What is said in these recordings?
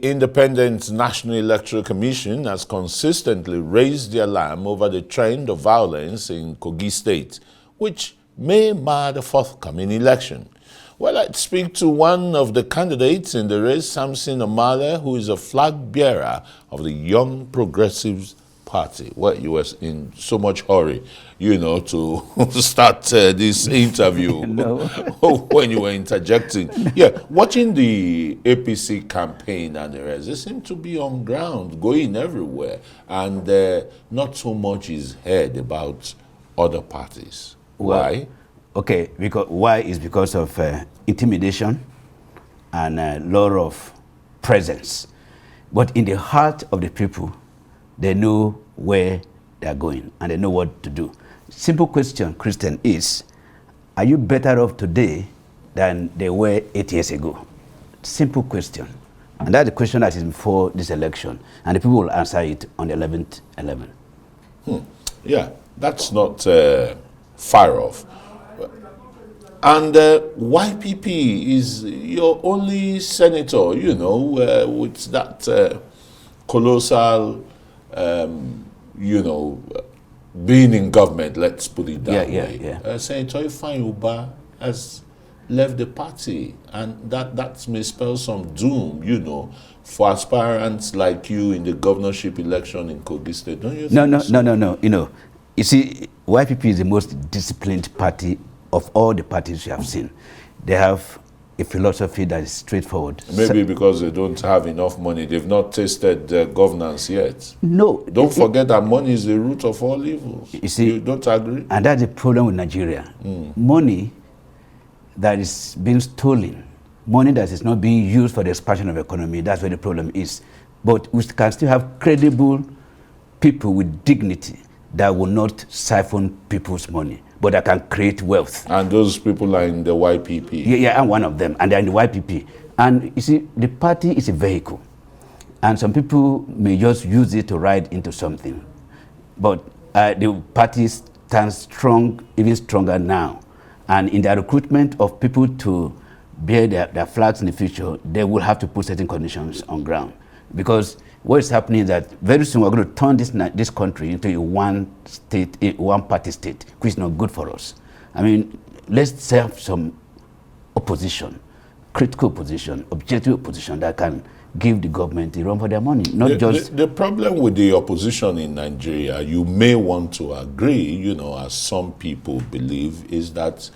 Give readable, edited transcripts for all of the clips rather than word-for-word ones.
Independent National Electoral Commission has consistently raised the alarm over the trend of violence in Kogi State, which may mar the forthcoming election. Well, I'd speak to one of the candidates in the race, Samson Omale, who is a flag bearer of the Young Progressives Party. Well, you were in so much hurry, to start this interview when you were interjecting. Yeah, watching the APC campaign and the rest, they seem to be on ground, going everywhere, and not so much is heard about other parties. Why? Okay, why is because of intimidation and a lot of presence. But in the heart of the people, they know where they're going and they know what to do. Simple question, Christian, is, are you better off today than they were 8 years ago? Simple question. And that's the question that is before this election. And the people will answer it on the 11th. Yeah, that's not far off. And YPP is your only senator, with that colossal, being in government, let's put it that way. Senator Ifeanyi Uba has left the party, and that may spell some doom, for aspirants like you in the governorship election in Kogi State, don't you think so? No. You see, YPP is the most disciplined party of all the parties you have seen. They have a philosophy that is straightforward. Maybe because they don't have enough money. They've not tasted governance yet. No. Don't forget that money is the root of all evils. You see, you don't agree? And that's the problem with Nigeria. Money that is being stolen, money that is not being used for the expansion of the economy, that's where the problem is. But we can still have credible people with dignity that will not siphon people's money, but that can create wealth. And those people are in the YPP. Yeah, I'm one of them, and they're in the YPP. And you see, the party is a vehicle, and some people may just use it to ride into something. But the party stands strong, even stronger now. And in the recruitment of people to bear their flags in the future, they will have to put certain conditions on ground. Because what is happening is that very soon we're going to turn this country into a one-party state, which is not good for us. I mean, let's have some opposition, critical opposition, objective opposition that can give the government a run for their money, not just... The problem with the opposition in Nigeria, you may want to agree, as some people believe, is that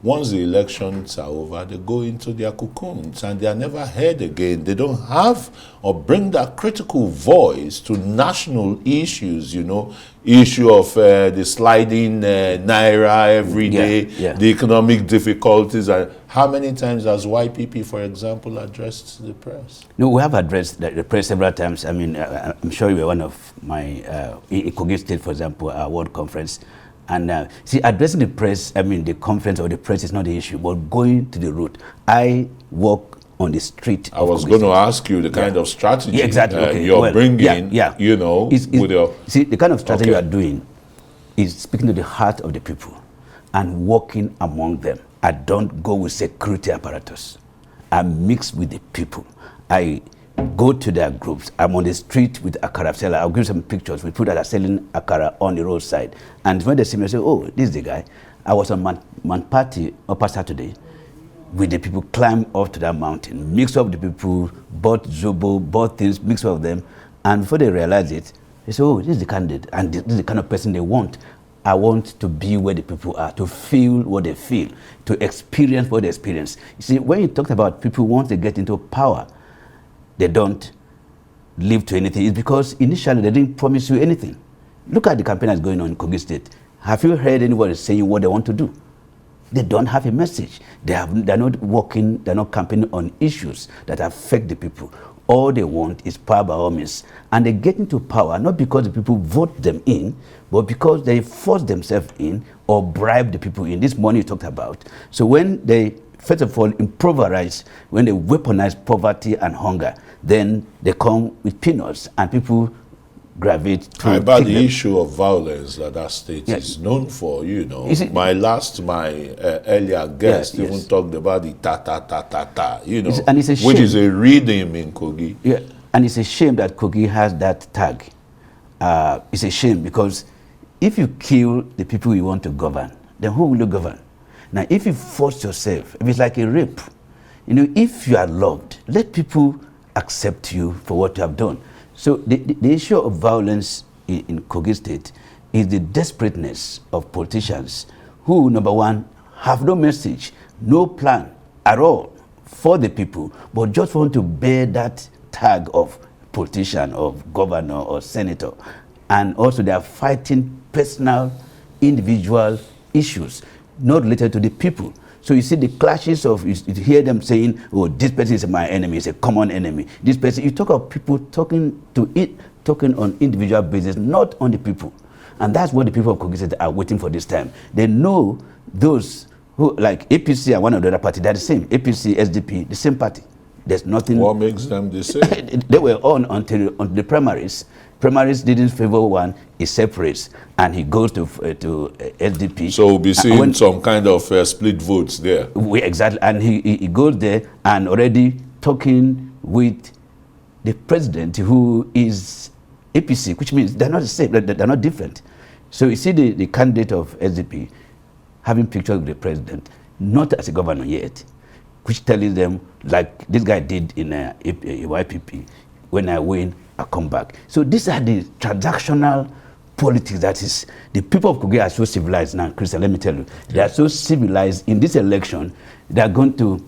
once the elections are over, they go into their cocoons and they are never heard again. They don't have or bring that critical voice to national issues, issue of the sliding naira every day, the economic difficulties. How many times has YPP, for example, addressed the press? No, we have addressed the press several times. I mean, I'm sure you were one of my, in Kogi State, for example, our World Conference. And see, addressing the press, I mean, the conference or the press is not the issue, but going to the root. I walk on the street. I was going to ask you the kind of strategy exactly. you're bringing, with your... See, the kind of strategy you are doing is speaking to the heart of the people and walking among them. I don't go with security apparatus. I mix with the people. I go to their groups. I'm on the street with akara seller. I'll give some pictures with people that are selling akara on the roadside. And when they see me, they say, oh, this is the guy. I was on Man Party upper Saturday with the people climb up to that mountain, mix up the people, bought zobo, bought things, mix up them. And before they realize it, they say, oh, this is the candidate. And this is the kind of person they want. I want to be where the people are, to feel what they feel, to experience what they experience. You see, when you talked about people once they get into power, they don't live to anything. It's because initially they didn't promise you anything. Look at the campaign that's going on in Kogi State. Have you heard anybody saying what they want to do? They don't have a message. They're not working, they're not campaigning on issues that affect the people. All they want is power by all means. And they get into power not because the people vote them in, but because they force themselves in or bribe the people in. This money you talked about. So when they, first of all, improvise, when they weaponize poverty and hunger, then they come with peanuts and people gravitate to How about kick the them. issue of violence that state Yeah. is known for? You know, Is it- my earlier guest Yeah, even yes. talked about the ta ta ta ta ta. You know, And it's a which shame. is a rhythm in Kogi. Yeah, and it's a shame that Kogi has that tag. It's a shame because if you kill the people you want to govern, then who will you govern? Now, if you force yourself, if it's like a rape, you know, if you are loved, let people accept you for what you have done. So the issue of violence in Kogi State is the desperateness of politicians who, number one, have no message, no plan at all for the people, but just want to bear that tag of politician, of governor or senator. And also they are fighting personal, individual issues, not related to the people. So you see the clashes of, you hear them saying, oh, this person is my enemy, it's a common enemy. This person, you talk of people talking on individual basis, not on the people. And that's what the people of Kogi State are waiting for this time. They know those who, like APC and one of the other party, they're the same. APC, SDP, the same party. There's nothing. What makes them the same? They were on until the primaries. Primaries didn't favor one, he separates, and he goes to SDP. So we'll be seeing some kind of split votes there. Exactly, and he goes there and already talking with the president, who is APC, which means they're not the same, they're not different. So you see the candidate of SDP having pictures with the president, not as a governor yet, which tells them, like this guy did in a YPP, when I win, I come back. So these are the transactional politics that is, the people of Kogi are so civilized now, Christian, let me tell you. They are so civilized in this election, they're going to,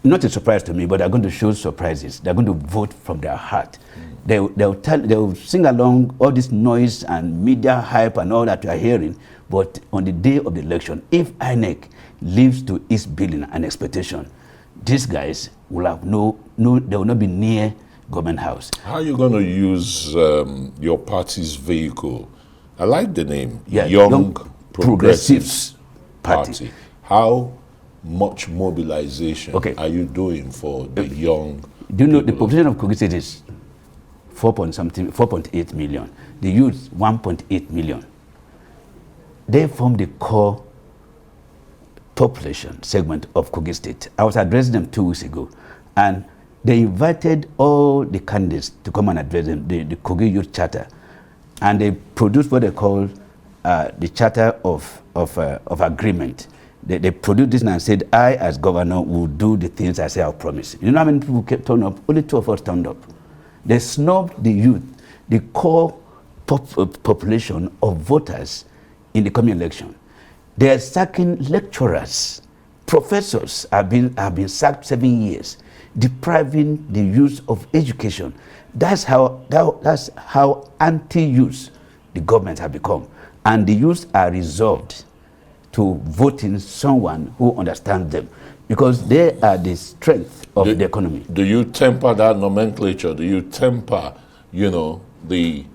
not a surprise to me, but they're going to show surprises. They're going to vote from their heart. They'll sing along all this noise and media hype and all that you are hearing, but on the day of the election, if INEC lives to its billing and expectation, these guys will have they will not be near government house. How are you going to use your party's vehicle? I like the name, Yeah, Young Progressives Party. How much mobilization Okay. are you doing for the young Do you know the people? population of Kogi State is 4.8 million. The youth 1.8 million. They form the core population segment of Kogi State. I was addressing them 2 weeks ago, and they invited all the candidates to come and address them, the Kogi Youth Charter, and they produced what they call the Charter of Agreement. They produced this and said, I, as governor, will do the things I say I'll promise. You know how many people turned up? Only 2 of us turned up. They snubbed the youth, the core population of voters in the coming election. They are sacking lecturers. Professors have been sacked 7 years, depriving the youth of education. That's how anti-youth the government have become. And the youth are resolved to vote in someone who understands them, because they are the strength of the economy. Do you temper that nomenclature? Do you temper, the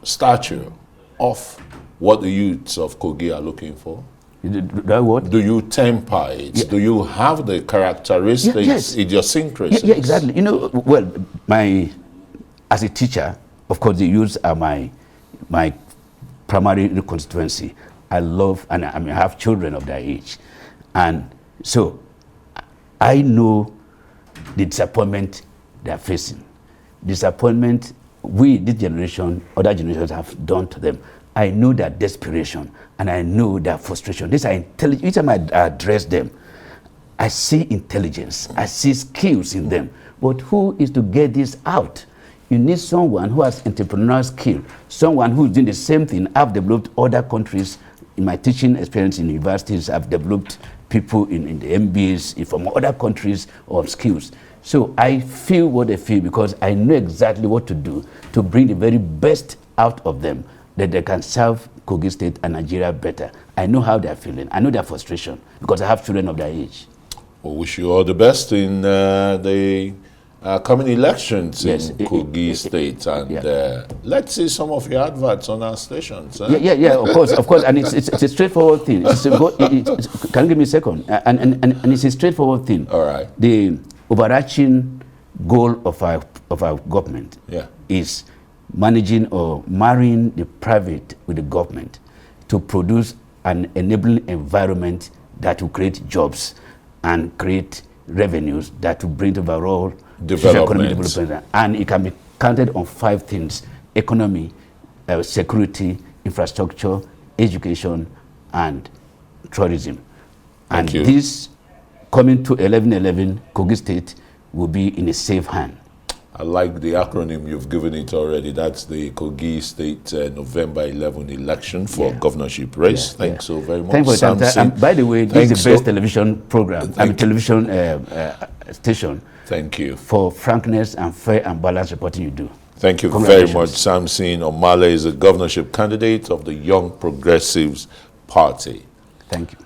stature of what the youths of Kogi are looking for? What? Do you temper it? Yeah. Do you have the characteristics, yes. idiosyncrasies? Yeah, exactly. Well, as a teacher, of course, the youths are my primary constituency. I love, and I have children of their age. And so I know the disappointment they are facing. Disappointment this generation, other generations have done to them. I know their desperation, and I know their frustration. These are intelligent. Each time I address them, I see intelligence, I see skills in them. But who is to get this out? You need someone who has entrepreneurial skill, someone who is doing the same thing. I've developed other countries. In my teaching experience in universities, I've developed people in the MBAs from other countries of skills. So I feel what they feel, because I know exactly what to do to bring the very best out of them, that they can serve Kogi State and Nigeria better. I know how they're feeling. I know their frustration, because I have children of their age. Well, wish you all the best in the coming elections in Kogi State, and let's see some of your adverts on our stations. Yeah, of course, and it's a straightforward thing. Can you give me a second? And it's a straightforward thing. All right. The overarching goal of of our government Yeah. is managing or marrying the private with the government to produce an enabling environment that will create jobs and create revenues that will bring overall socio-economic development. And it can be counted on 5 things: economy, security, infrastructure, education, and tourism. And this, coming to 11/11, Kogi State will be in a safe hand. I like the acronym you've given it already. That's the Kogi State November 11 election for governorship race. Thanks so very much. Thank you for your time. By the way, this is the best television program, television station. Thank you. For frankness and fair and balanced reporting you do. Thank you very much. Samson Omale is a governorship candidate of the Young Progressives Party. Thank you.